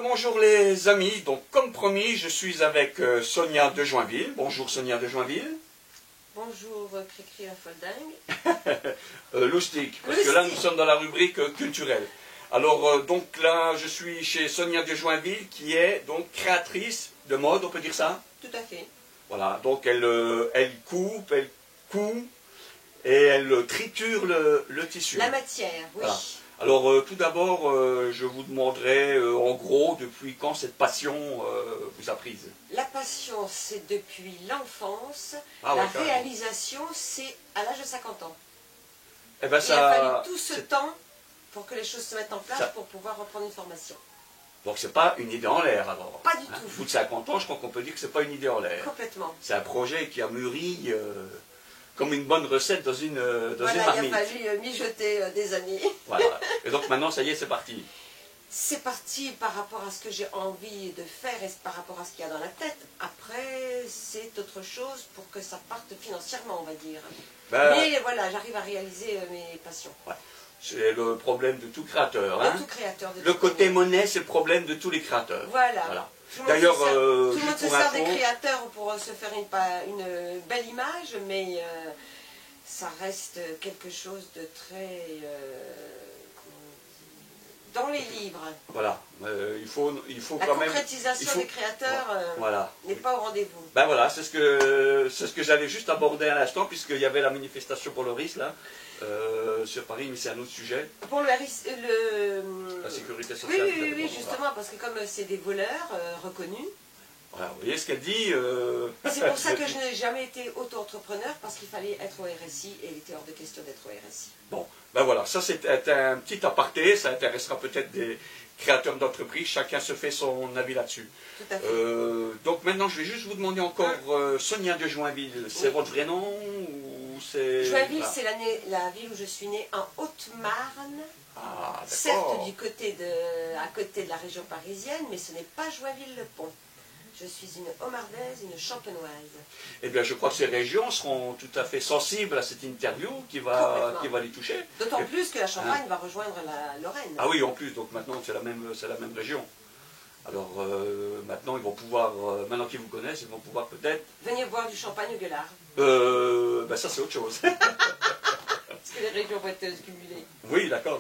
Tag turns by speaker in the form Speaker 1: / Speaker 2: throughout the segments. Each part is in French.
Speaker 1: bonjour les amis, donc comme promis, je suis avec Sonia de Joinville. Bonjour Sonia de Joinville.
Speaker 2: Bonjour Cricri la folle dingue.
Speaker 1: Loustic, parce que là nous sommes dans la rubrique culturelle. Alors donc là je suis chez Sonia de Joinville qui est donc créatrice de mode, on peut dire ça?
Speaker 2: Tout à fait.
Speaker 1: Voilà, donc elle coupe, elle coud et elle triture le tissu.
Speaker 2: La matière, oui.
Speaker 1: Voilà. Alors tout d'abord, je vous demanderai en gros depuis quand cette passion vous a prise.
Speaker 2: La passion, c'est depuis l'enfance.
Speaker 1: Ah,
Speaker 2: la
Speaker 1: ouais,
Speaker 2: réalisation, c'est à l'âge de 50 ans.
Speaker 1: Eh ben,
Speaker 2: Il a fallu tout ce temps pour que les choses se mettent en place pour pouvoir reprendre une formation.
Speaker 1: Donc c'est pas une idée en l'air alors.
Speaker 2: Pas du tout.
Speaker 1: Au bout de 50 ans, je crois qu'on peut dire que c'est pas une idée en l'air.
Speaker 2: Complètement.
Speaker 1: C'est un projet qui a mûri comme une bonne recette dans une
Speaker 2: voilà,
Speaker 1: marmite.
Speaker 2: il a fallu mijoter des années.
Speaker 1: Voilà. Et donc maintenant, ça y est, c'est parti.
Speaker 2: C'est parti par rapport à ce que j'ai envie de faire et par rapport à ce qu'il y a dans la tête. Après, c'est autre chose pour que ça parte financièrement, on va dire.
Speaker 1: Ben,
Speaker 2: mais voilà, j'arrive à réaliser mes passions.
Speaker 1: Ouais. C'est le problème de tout créateur. Hein.
Speaker 2: De tout créateur.
Speaker 1: Le côté monnaie, c'est le problème de tous les créateurs.
Speaker 2: Voilà.
Speaker 1: D'ailleurs,
Speaker 2: tout le monde se sert
Speaker 1: info,
Speaker 2: des créateurs pour se faire une belle image, mais ça reste quelque chose de très... dans les livres.
Speaker 1: Voilà, il faut
Speaker 2: la
Speaker 1: quand même...
Speaker 2: La concrétisation des créateurs n'est pas au rendez-vous.
Speaker 1: Ben voilà, c'est ce que j'allais juste aborder à l'instant, puisqu'il y avait la manifestation pour le risque, là, sur Paris, mais c'est un autre sujet.
Speaker 2: Pour la
Speaker 1: sécurité sociale.
Speaker 2: Oui, justement, parce que comme c'est des voleurs reconnus.
Speaker 1: Voilà, vous voyez ce qu'elle dit.
Speaker 2: C'est pour ça que je n'ai jamais été auto-entrepreneur, parce qu'il fallait être au RSI, et il était hors de question d'être au RSI.
Speaker 1: Bon, ben voilà, ça c'est un petit aparté, ça intéressera peut-être des créateurs d'entreprises, chacun se fait son avis là-dessus.
Speaker 2: Tout à fait.
Speaker 1: Donc maintenant, je vais juste vous demander encore, Sonia de Joinville, c'est votre vrai nom ou c'est...
Speaker 2: Joinville, c'est la ville où je suis née, en Haute-Marne.
Speaker 1: Ah,
Speaker 2: certes à côté de la région parisienne, mais ce n'est pas Joinville-le-Pont. Je suis une Haut-Marnaise, une Champenoise.
Speaker 1: Eh bien, je crois que ces régions seront tout à fait sensibles à cette interview qui va les toucher.
Speaker 2: D'autant plus que la Champagne va rejoindre la Lorraine.
Speaker 1: Ah oui, en plus, donc maintenant c'est la même région. Alors maintenant, ils vont pouvoir, maintenant qu'ils vous connaissent, ils vont pouvoir peut-être...
Speaker 2: venir boire du champagne au gueulard.
Speaker 1: Ben ça c'est autre chose.
Speaker 2: Parce que les régions vont être cumulées.
Speaker 1: Oui, d'accord.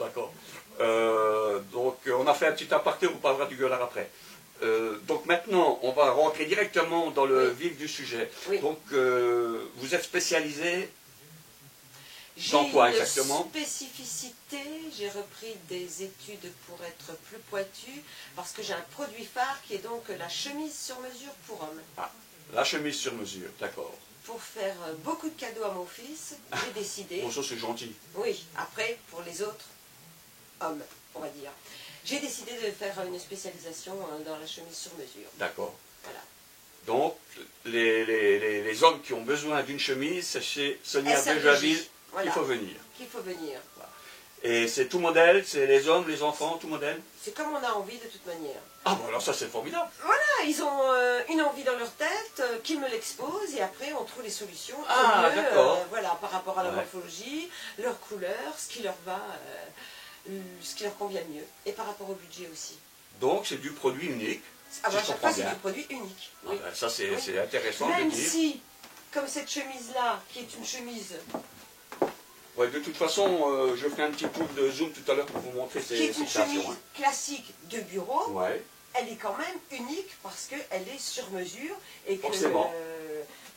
Speaker 1: Donc on a fait un petit aparté, on vous parlera du gueulard après. Donc maintenant, on va rentrer directement dans le vif du sujet.
Speaker 2: Oui.
Speaker 1: Donc, vous êtes spécialisé dans quoi exactement?
Speaker 2: J'ai une spécificité, j'ai repris des études pour être plus pointu, parce que j'ai un produit phare qui est donc la chemise sur mesure pour hommes.
Speaker 1: Ah, la chemise sur mesure, d'accord.
Speaker 2: Pour faire beaucoup de cadeaux à mon fils, j'ai décidé...
Speaker 1: Bon, ça c'est gentil.
Speaker 2: Oui, après, pour les autres hommes, on va dire. J'ai décidé de faire une spécialisation dans la chemise sur mesure.
Speaker 1: D'accord.
Speaker 2: Voilà.
Speaker 1: Donc, les hommes qui ont besoin d'une chemise, c'est chez Sonia de Joinville qu'il faut venir.
Speaker 2: Qu'il faut venir.
Speaker 1: Voilà. Et c'est tout modèle, c'est les hommes, les enfants, tout modèle?
Speaker 2: C'est comme on a envie de toute manière.
Speaker 1: Ah bon, alors ça c'est formidable.
Speaker 2: Voilà, ils ont une envie dans leur tête, qu'ils me l'exposent, et après on trouve les solutions.
Speaker 1: Ah, d'accord.
Speaker 2: Voilà, par rapport à la morphologie, leur couleur, ce qui leur va... ce qui leur convient mieux, et par rapport au budget aussi.
Speaker 1: Donc c'est du produit unique.
Speaker 2: Ah ben, chaque fois c'est du produit unique. Oui.
Speaker 1: Ah ben, ça c'est intéressant de
Speaker 2: Même
Speaker 1: dire.
Speaker 2: si, comme cette chemise-là, qui est une chemise...
Speaker 1: Ouais, de toute façon, je ferai un petit tour de zoom tout à l'heure pour vous montrer ces
Speaker 2: qui est une chemise
Speaker 1: créations.
Speaker 2: classique de bureau,
Speaker 1: Ouais.
Speaker 2: elle est quand même unique parce qu'elle est sur mesure. Et que,
Speaker 1: forcément.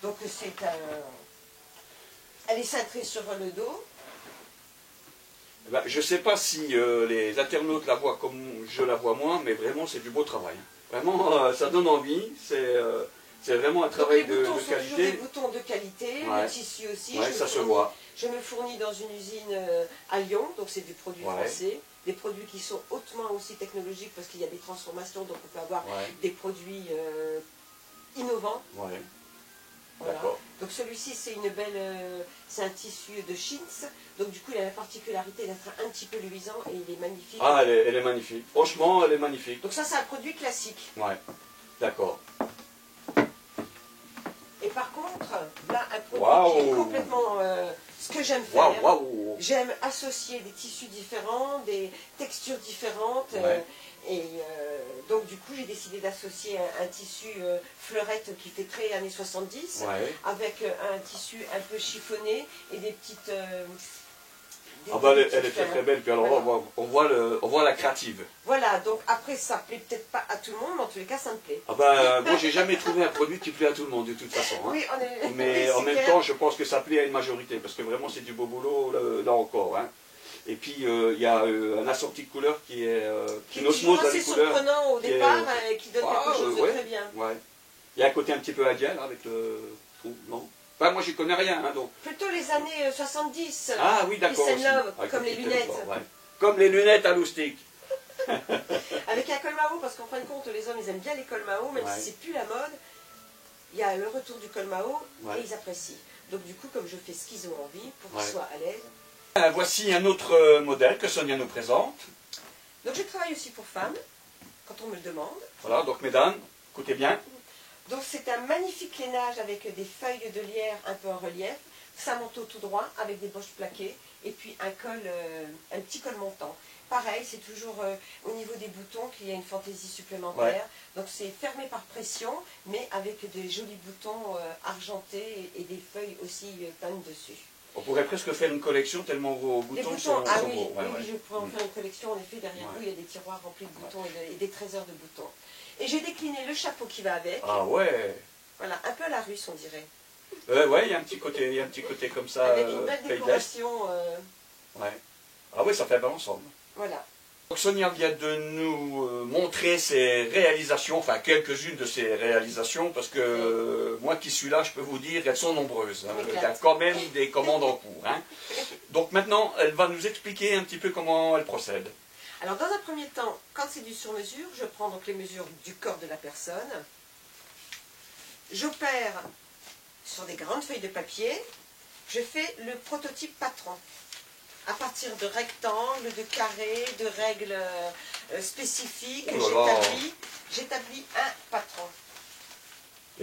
Speaker 2: donc c'est un... Elle est cintrée sur le dos.
Speaker 1: Ben, je ne sais pas si les internautes la voient comme je la vois moi, mais vraiment c'est du beau travail. Vraiment, ça donne envie, c'est vraiment un travail de qualité.
Speaker 2: Les boutons sont toujours des boutons de qualité, le tissu aussi.
Speaker 1: Ouais, ça se voit.
Speaker 2: Je me fournis dans une usine à Lyon, donc c'est du produit français. Des produits qui sont hautement aussi technologiques parce qu'il y a des transformations, donc on peut avoir des produits innovants.
Speaker 1: Ouais.
Speaker 2: Voilà. Donc celui-ci c'est une belle, c'est un tissu de chintz, donc du coup il a la particularité d'être un petit peu luisant et il est magnifique.
Speaker 1: Ah, elle est magnifique, franchement elle est magnifique.
Speaker 2: Donc ça c'est un produit classique.
Speaker 1: Ouais, d'accord.
Speaker 2: Et par contre, là un produit qui est complètement ce que j'aime faire.
Speaker 1: Waouh.
Speaker 2: J'aime associer des tissus différents, des textures différentes. Donc du coup, j'ai décidé d'associer un tissu fleurette qui fait très années 70, avec un tissu un peu chiffonné et des petites...
Speaker 1: elle est très très belle. Puis alors, voilà. on voit la créative.
Speaker 2: Voilà, donc après, ça plaît peut-être pas à tout le monde, mais en tous les cas, ça me plaît.
Speaker 1: Moi, j'ai jamais trouvé un produit qui plaît à tout le monde, de toute façon. Hein.
Speaker 2: Oui,
Speaker 1: mais en même temps, je pense que ça plaît à une majorité, parce que vraiment, c'est du beau boulot, là encore. Hein. Et puis, il y a un assorti de couleurs qui n'osmose dans les couleurs.
Speaker 2: C'est surprenant au départ, et qui donne quelque chose de très bien.
Speaker 1: Il y a un côté un petit peu indien, là, avec le trou, non? Enfin, moi, j'y connais rien, hein, donc.
Speaker 2: Plutôt les années 70.
Speaker 1: Ah oui, d'accord.
Speaker 2: Comme les lunettes.
Speaker 1: Comme les lunettes à loustic.
Speaker 2: Avec un col Mao, parce qu'en fin de compte, les hommes, ils aiment bien les cols Mao, même si c'est plus la mode. Il y a le retour du col Mao, et ils apprécient. Donc du coup, comme je fais ce qu'ils ont envie, pour qu'ils soient à l'aise.
Speaker 1: Voici un autre modèle que Sonia nous présente.
Speaker 2: Donc je travaille aussi pour femmes, quand on me le demande.
Speaker 1: Voilà, donc mesdames, écoutez bien.
Speaker 2: Donc c'est un magnifique lainage avec des feuilles de lierre un peu en relief, sa manteau tout droit avec des poches plaquées et puis un petit col montant. Pareil, c'est toujours au niveau des boutons qu'il y a une fantaisie supplémentaire. Donc c'est fermé par pression, mais avec des jolis boutons argentés et des feuilles aussi peintes dessus.
Speaker 1: On pourrait presque faire une collection tellement vos boutons sont beaux.
Speaker 2: Oui, je pourrais en faire une collection. En effet, derrière vous, il y a des tiroirs remplis de boutons et des trésors de boutons. Et j'ai décliné le chapeau qui va avec.
Speaker 1: Ah ouais.
Speaker 2: Voilà, un peu à la Russe, on dirait.
Speaker 1: Il y a un petit côté comme ça.
Speaker 2: Avec une belle décoration.
Speaker 1: Ah oui, ça fait bien ensemble.
Speaker 2: Voilà.
Speaker 1: Donc Sonia vient de nous montrer ses réalisations, enfin quelques-unes de ses réalisations, parce que moi qui suis là, je peux vous dire qu'elles sont nombreuses. Hein. Il y a quand même des commandes en cours. Hein. Donc maintenant, elle va nous expliquer un petit peu comment elle procède.
Speaker 2: Alors dans un premier temps, quand c'est du sur-mesure, je prends donc les mesures du corps de la personne. J'opère sur des grandes feuilles de papier. Je fais le prototype patron. À partir de rectangles, de carrés, de règles spécifiques, j'établis un patron.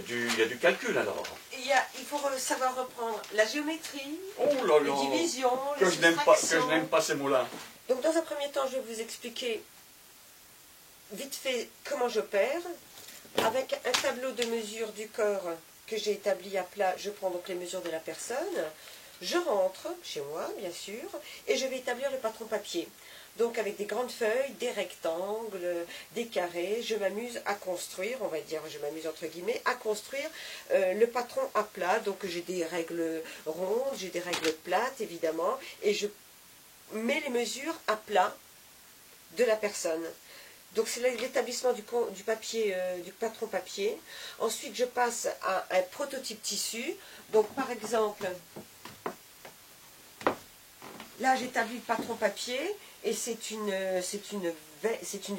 Speaker 1: Il y a du calcul alors.
Speaker 2: Il faut savoir reprendre la géométrie,
Speaker 1: les
Speaker 2: divisions,
Speaker 1: les soustractions. Que je n'aime pas ces mots-là.
Speaker 2: Donc dans un premier temps, je vais vous expliquer vite fait comment j'opère. Avec un tableau de mesure du corps que j'ai établi à plat, je prends donc les mesures de la personne. Je rentre chez moi, bien sûr, et je vais établir le patron papier. Donc avec des grandes feuilles, des rectangles, des carrés, je m'amuse à construire, on va dire, je m'amuse entre guillemets, à construire le patron à plat. Donc j'ai des règles rondes, j'ai des règles plates, évidemment, et je mets les mesures à plat de la personne. Donc c'est l'établissement du papier, du patron papier. Ensuite, je passe à un prototype tissu. Donc par exemple... Là, j'établis le patron papier et c'est une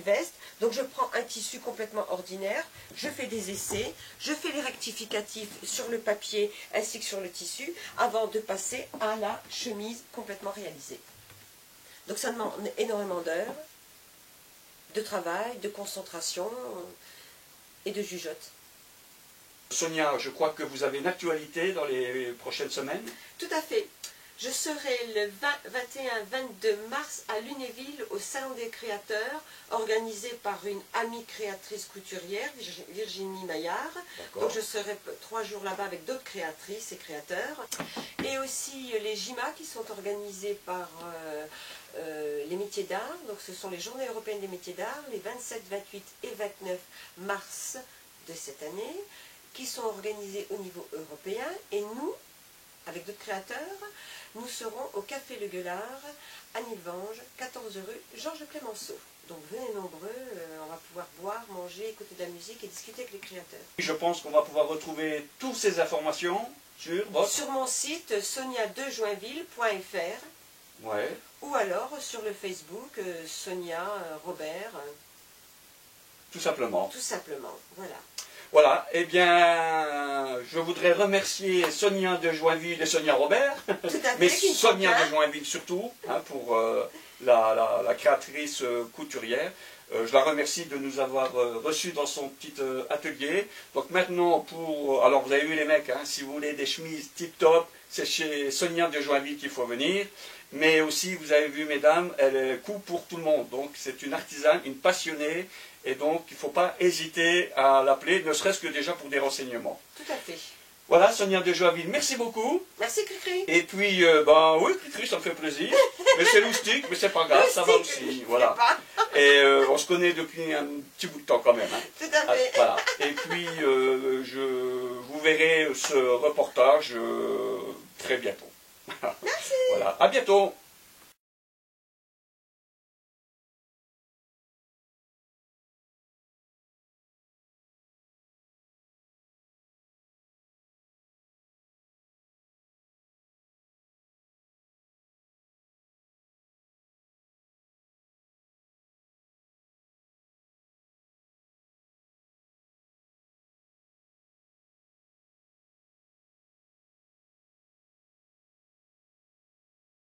Speaker 2: veste. Donc, je prends un tissu complètement ordinaire, je fais des essais, je fais les rectificatifs sur le papier ainsi que sur le tissu avant de passer à la chemise complètement réalisée. Donc, ça demande énormément d'heures, de travail, de concentration et de jugeote.
Speaker 1: Sonia, je crois que vous avez une actualité dans les prochaines semaines.
Speaker 2: Tout à fait. Je serai le 21-22 mars à Lunéville au Salon des créateurs, organisé par une amie créatrice couturière, Virginie Maillard. Donc je serai 3 jours là-bas avec d'autres créatrices et créateurs. Et aussi les JIMA qui sont organisés par les métiers d'art. Donc ce sont les Journées européennes des métiers d'art, les 27, 28 et 29 mars de cette année, qui sont organisés au niveau européen. Et nous, avec d'autres créateurs, nous serons au Café Le Gueulard, à Nilvange, 14 rue Georges Clemenceau. Donc venez nombreux, on va pouvoir boire, manger, écouter de la musique et discuter avec les créateurs.
Speaker 1: Je pense qu'on va pouvoir retrouver toutes ces informations sur
Speaker 2: mon site sonia2joinville.fr ou alors sur le Facebook Sonia Robert.
Speaker 1: Tout simplement.
Speaker 2: Tout simplement, voilà.
Speaker 1: Voilà, eh bien, je voudrais remercier Sonia de Joinville et Sonia Robert,
Speaker 2: Tout à fait,
Speaker 1: mais
Speaker 2: qui ne sont
Speaker 1: Sonia
Speaker 2: pas.
Speaker 1: de Joinville surtout, hein, pour la créatrice couturière. Je la remercie de nous avoir reçus dans son petit atelier. Donc maintenant, alors vous avez vu les mecs, hein, si vous voulez des chemises tip-top, c'est chez Sonia de Joinville qu'il faut venir. Mais aussi, vous avez vu, mesdames, elle coupe pour tout le monde. Donc c'est une artisane, une passionnée. Et donc, il ne faut pas hésiter à l'appeler, ne serait-ce que déjà pour des renseignements.
Speaker 2: Tout à fait.
Speaker 1: Voilà, Sonia de Joinville, merci beaucoup.
Speaker 2: Merci, Cricri.
Speaker 1: Et puis, oui, Cricri, ça me fait plaisir. Mais c'est loustique, mais c'est pas grave, ça va aussi. Voilà. Et on se connaît depuis un petit bout de temps quand même. Hein.
Speaker 2: Tout à fait.
Speaker 1: Voilà. Et puis, vous verrez ce reportage très bientôt.
Speaker 2: Merci.
Speaker 1: Voilà, à bientôt.